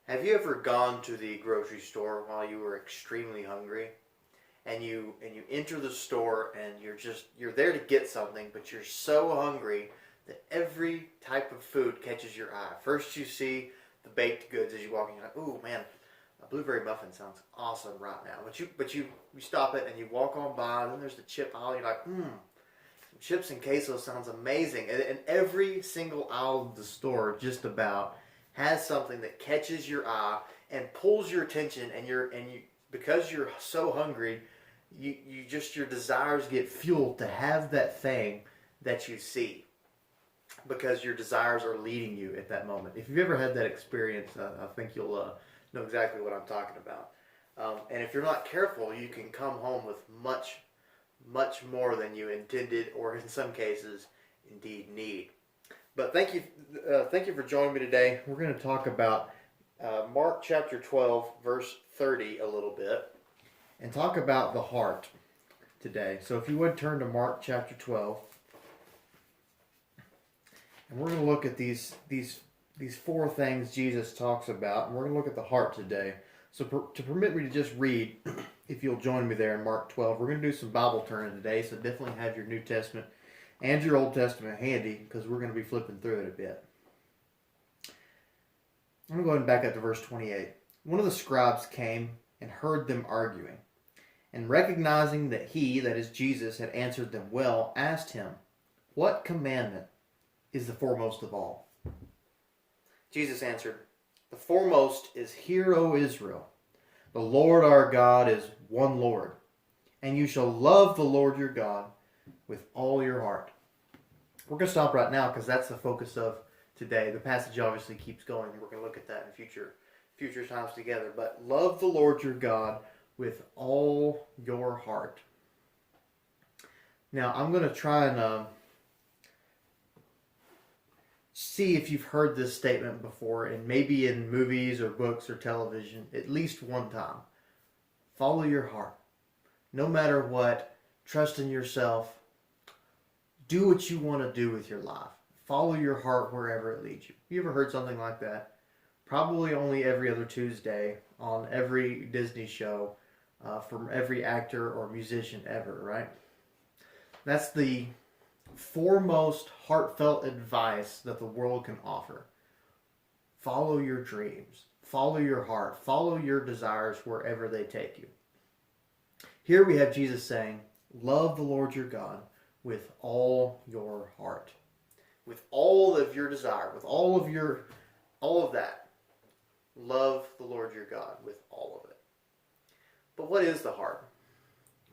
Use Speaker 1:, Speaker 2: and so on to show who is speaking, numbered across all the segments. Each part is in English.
Speaker 1: Have you ever gone to the grocery store while you were extremely hungry, and you enter the store and you're there to get something, but you're so hungry that every type of food catches your eye. First you see the baked goods as you walk in, you're like, "Ooh, man, a blueberry muffin sounds awesome right now." But you stop it and you walk on by, and then there's the chip aisle, you're like, chips and queso sounds amazing. And every single aisle of the store just about has something that catches your eye and pulls your attention, and you because you're so hungry, you just your desires get fueled to have that thing that you see, because your desires are leading you at that moment. If you've ever had that experience, I think you'll know exactly what I'm talking about. And if you're not careful, you can come home with much more than you intended, or in some cases, indeed need. But thank you for joining me today. We're going to talk about Mark chapter 12, verse 30 a little bit, and talk about the heart today. So if you would turn to Mark chapter 12, and we're going to look at these four things Jesus talks about, and we're going to look at the heart today. So to permit me to just read, if you'll join me there in Mark 12, we're going to do some Bible turning today, so definitely have your New Testament and your Old Testament handy, because we're going to be flipping through it a bit. I'm going to go ahead and back up to verse 28. One of the scribes came and heard them arguing, and recognizing that he, that is Jesus, had answered them well, asked him, "What commandment is the foremost of all?" Jesus answered, "The foremost is, Hear, O Israel, the Lord our God is one Lord, and you shall love the Lord your God with all your heart." We're going to stop right now because that's the focus of today. The passage obviously keeps going, and we're going to look at that in future times together. But love the Lord your God with all your heart. Now, I'm going to try and see if you've heard this statement before, and maybe in movies or books or television, at least one time. Follow your heart. No matter what, trust in yourself. Do what you want to do with your life. Follow your heart wherever it leads you. You ever heard something like that? Probably only every other Tuesday on every Disney show from every actor or musician ever, right? That's the foremost heartfelt advice that the world can offer. Follow your dreams. Follow your heart. Follow your desires wherever they take you. Here we have Jesus saying, love the Lord your God with all your heart. With all of your desire, with all of that. Love the Lord your God with all of it. But what is the heart?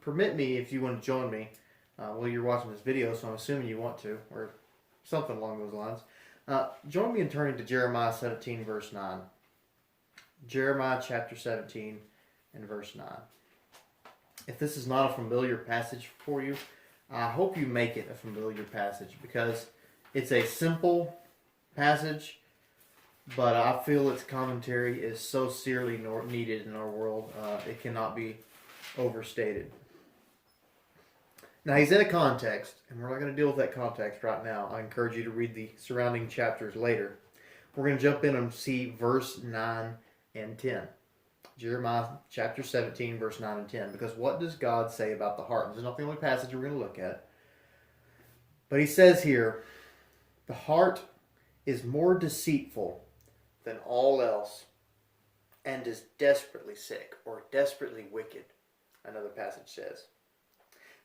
Speaker 1: Permit me, if you want to join me, well, you're watching this video, so I'm assuming you want to, or something along those lines. Join me in turning to Jeremiah 17, verse 9. Jeremiah chapter 17 and verse 9. If this is not a familiar passage for you, I hope you make it a familiar passage, because it's a simple passage, but I feel its commentary is so sorely needed in our world, it cannot be overstated. Now, he's in a context, and we're not going to deal with that context right now. I encourage you to read the surrounding chapters later. We're going to jump in and see verse 9 and 10. Jeremiah chapter 17, verse 9 and 10. Because what does God say about the heart? This is not the only passage we're going to look at. But he says here, the heart is more deceitful than all else and is desperately sick, or desperately wicked, another passage says.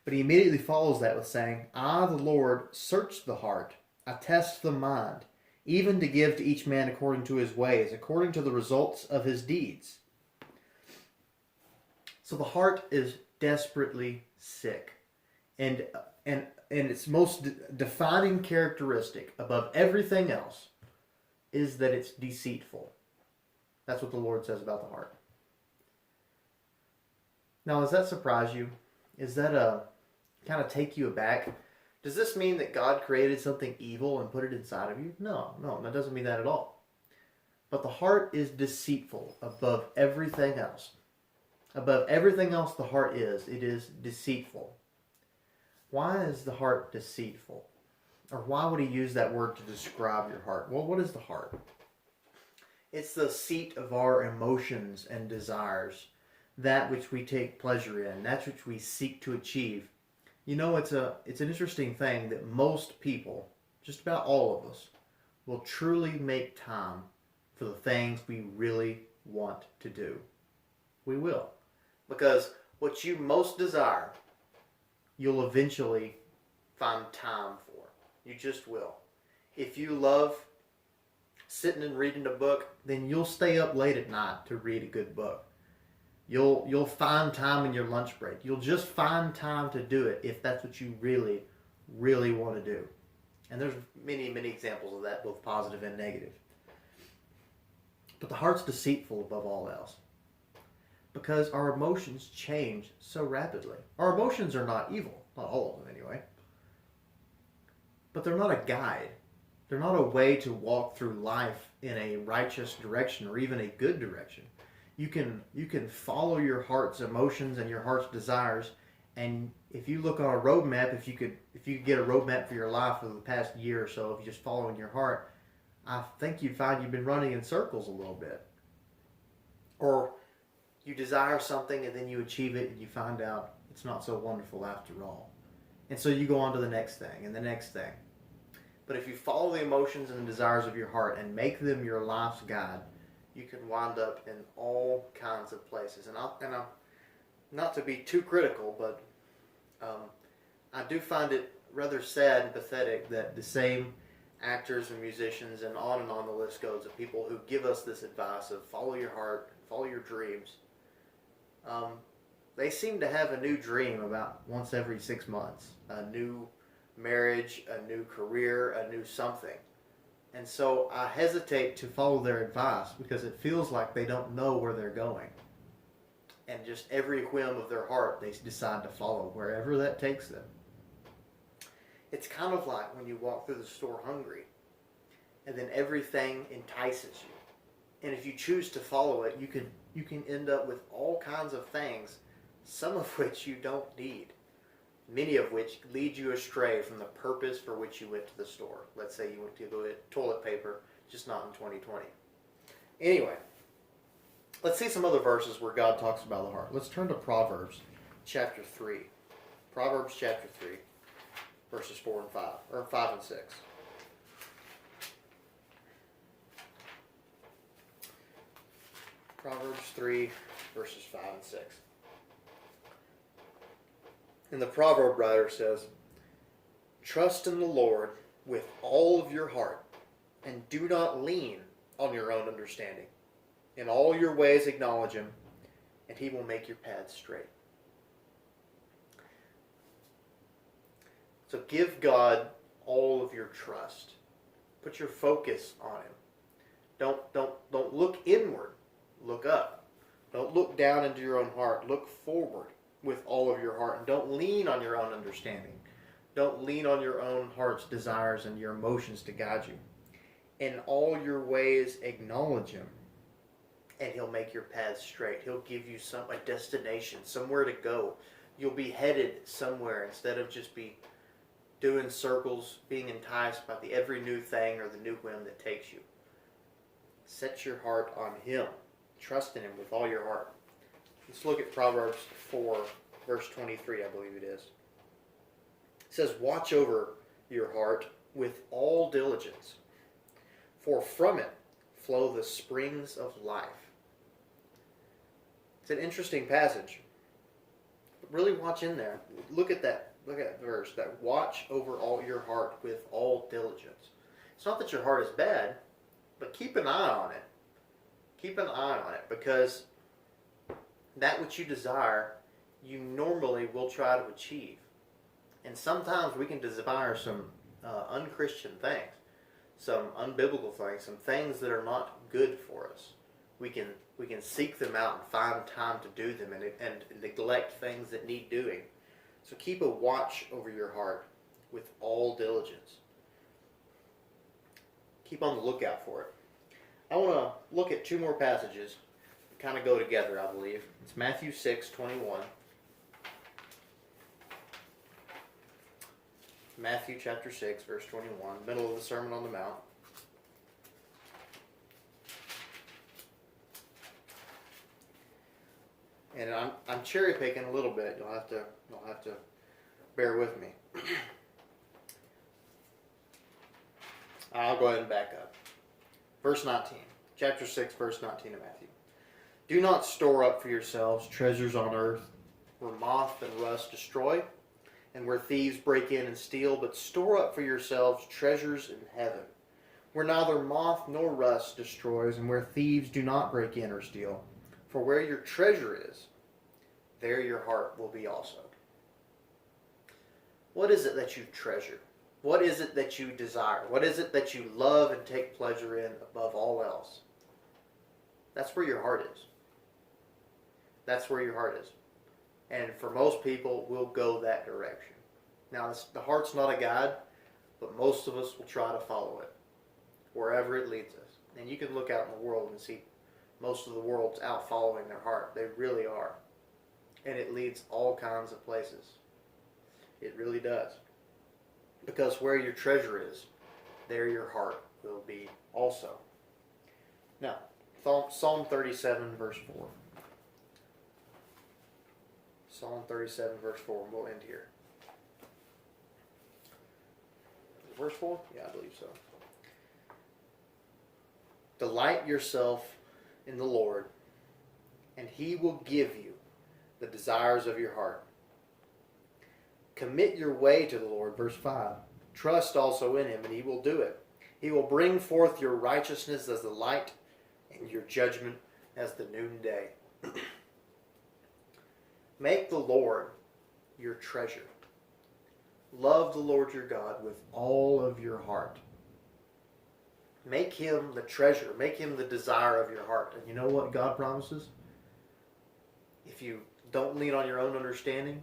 Speaker 1: But he immediately follows that with saying, I, the Lord, search the heart. I test the mind, even to give to each man according to his ways, according to the results of his deeds. So the heart is desperately sick. And its most defining characteristic above everything else is that it's deceitful. That's what the Lord says about the heart. Now, does that surprise you? Is that kind of take you aback? Does this mean that God created something evil and put it inside of you? No, that doesn't mean that at all. But the heart is deceitful above everything else. Above everything else the heart is, it is deceitful. Why is the heart deceitful? Or why would he use that word to describe your heart? Well, what is the heart? It's the seat of our emotions and desires, that which we take pleasure in, that which we seek to achieve. You know, it's an interesting thing that most people, just about all of us, will truly make time for the things we really want to do. We will. Because what you most desire, you'll eventually find time for. You just will. If you love sitting and reading a book, then you'll stay up late at night to read a good book. You'll find time in your lunch break. You'll just find time to do it if that's what you really, really want to do. And there's many, many examples of that, both positive and negative. But the heart's deceitful above all else, because our emotions change so rapidly. Our emotions are not evil, not all of them anyway, but they're not a guide. They're not a way to walk through life in a righteous direction or even a good direction. You can follow your heart's emotions and your heart's desires, and if you look on a roadmap, if you could get a roadmap for your life for the past year or so, if you just following your heart, I think you'd find you've been running in circles a little bit. Or you desire something and then you achieve it and you find out it's not so wonderful after all. And so you go on to the next thing and the next thing. But if you follow the emotions and the desires of your heart and make them your life's guide, you can wind up in all kinds of places. And not to be too critical, but I do find it rather sad and pathetic that the same actors and musicians and on the list goes of people who give us this advice of follow your heart, follow your dreams. They seem to have a new dream about once every 6 months, a new marriage, a new career, a new something. And so I hesitate to follow their advice because it feels like they don't know where they're going. And just every whim of their heart they decide to follow wherever that takes them. It's kind of like when you walk through the store hungry and then everything entices you. And if you choose to follow it, you can end up with all kinds of things, some of which you don't need. Many of which lead you astray from the purpose for which you went to the store. Let's say you went to go get toilet paper, just not in 2020. Anyway, let's see some other verses where God talks about the heart. Let's turn to Proverbs chapter 3. Proverbs chapter 3, verses 4 and 5, or 5 and 6. Proverbs 3, verses 5 and 6. And the proverb writer says, trust in the Lord with all of your heart, and do not lean on your own understanding. In all your ways acknowledge Him, and He will make your paths straight. So give God all of your trust. Put your focus on Him. Don't look inward. Look up. Don't look down into your own heart. Look forward with all of your heart, and don't lean on your own understanding. Don't lean on your own heart's desires and your emotions to guide you. In all your ways acknowledge Him, and He'll make your paths straight. He'll give you a destination, somewhere to go. You'll be headed somewhere instead of just be doing circles, being enticed by every new thing or the new whim that takes you. Set your heart on Him. Trust in Him with all your heart. Let's look at Proverbs 4, verse 23, I believe it is. It says, watch over your heart with all diligence, for from it flow the springs of life. It's an interesting passage. But really watch in there. Look at that verse, that watch over all your heart with all diligence. It's not that your heart is bad, but keep an eye on it. Keep an eye on it, because that which you desire, you normally will try to achieve. And sometimes we can desire some unchristian things, some unbiblical things, some things that are not good for us. We can seek them out and find time to do them and neglect things that need doing. So keep a watch over your heart with all diligence. Keep on the lookout for it. I want to look at two more passages kind of go together, I believe. It's Matthew 6:21. Matthew chapter 6, verse 21, middle of the Sermon on the Mount. And I'm cherry picking a little bit. You'll have to bear with me. I'll go ahead and back up. Verse 19, chapter 6, verse 19 of Matthew. Do not store up for yourselves treasures on earth, where moth and rust destroy, and where thieves break in and steal, but store up for yourselves treasures in heaven, where neither moth nor rust destroys, and where thieves do not break in or steal. For where your treasure is, there your heart will be also. What is it that you treasure? What is it that you desire? What is it that you love and take pleasure in above all else? That's where your heart is. That's where your heart is. And for most people, we'll go that direction. Now, the heart's not a guide, but most of us will try to follow it, wherever it leads us. And you can look out in the world and see most of the world's out following their heart. They really are. And it leads all kinds of places. It really does. Because where your treasure is, there your heart will be also. Now, Psalm 37, verse 4. Psalm 37, verse 4, and we'll end here. Verse 4? Yeah, I believe so. Delight yourself in the Lord, and He will give you the desires of your heart. Commit your way to the Lord, verse 5. Trust also in Him, and He will do it. He will bring forth your righteousness as the light, and your judgment as the noonday. Make the Lord your treasure. Love the Lord your God with all of your heart. Make Him the treasure. Make Him the desire of your heart. And you know what God promises? If you don't lean on your own understanding,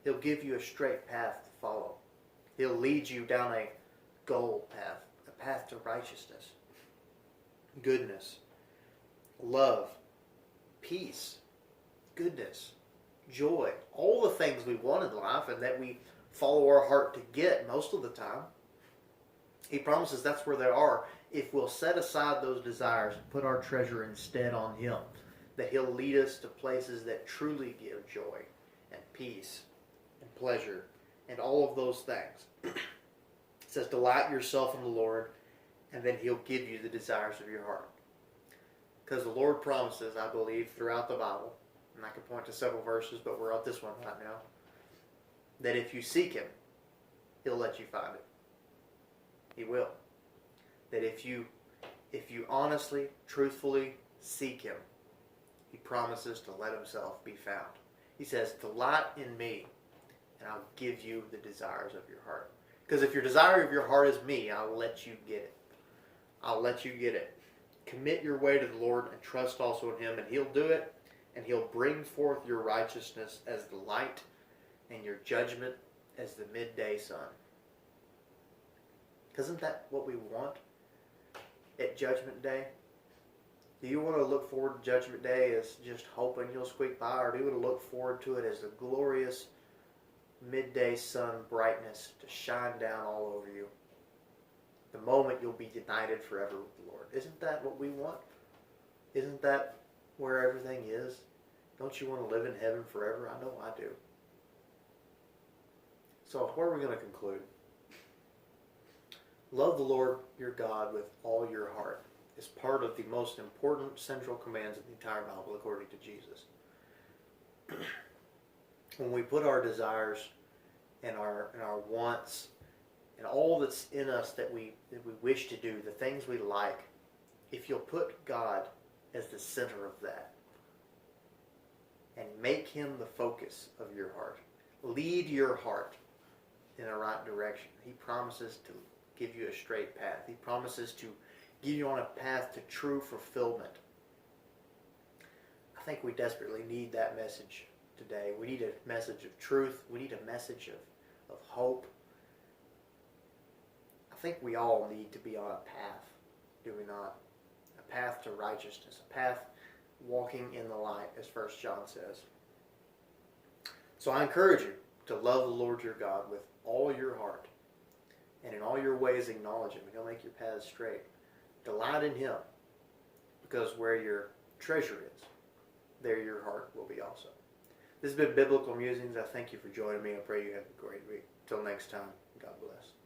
Speaker 1: He'll give you a straight path to follow. He'll lead you down a goal path, a path to righteousness, goodness, love, peace, goodness, joy, all the things we want in life and that we follow our heart to get most of the time. He promises that's where they are if we'll set aside those desires and put our treasure instead on Him, that He'll lead us to places that truly give joy and peace and pleasure and all of those things. It says, delight yourself in the Lord, and then He'll give you the desires of your heart. Because the Lord promises, I believe, throughout the Bible, and I can point to several verses, but we're at this one right now, that if you seek Him, He'll let you find it. He will. That if you honestly, truthfully seek Him, He promises to let Himself be found. He says, delight in me, and I'll give you the desires of your heart. Because if your desire of your heart is me, I'll let you get it. I'll let you get it. Commit your way to the Lord and trust also in Him, and He'll do it, and He'll bring forth your righteousness as the light and your judgment as the midday sun. Isn't that what we want at Judgment Day? Do you want to look forward to Judgment Day as just hoping you'll squeak by, or do you want to look forward to it as the glorious midday sun brightness to shine down all over you? The moment you'll be united forever with the Lord. Isn't that what we want? Isn't that where everything is? Don't you want to live in heaven forever? I know I do. So where are we going to conclude? Love the Lord your God with all your heart is part of the most important central commands of the entire Bible according to Jesus. When we put our desires and our wants and all that's in us that we wish to do, the things we like, if you'll put God as the center of that and make Him the focus of your heart, lead your heart in the right direction, He promises to give you a straight path. He promises to give you on a path to true fulfillment. I think we desperately need that message today. We need a message of truth. We need a message of hope. I think we all need to be on a path, do we not? A path to righteousness, a path walking in the light, as 1 John says. So I encourage you to love the Lord your God with all your heart, and in all your ways acknowledge Him, and He'll make your paths straight. Delight in Him, because where your treasure is, there your heart will be also. This has been Biblical Musings. I thank you for joining me. I pray you have a great week. Till next time, God bless.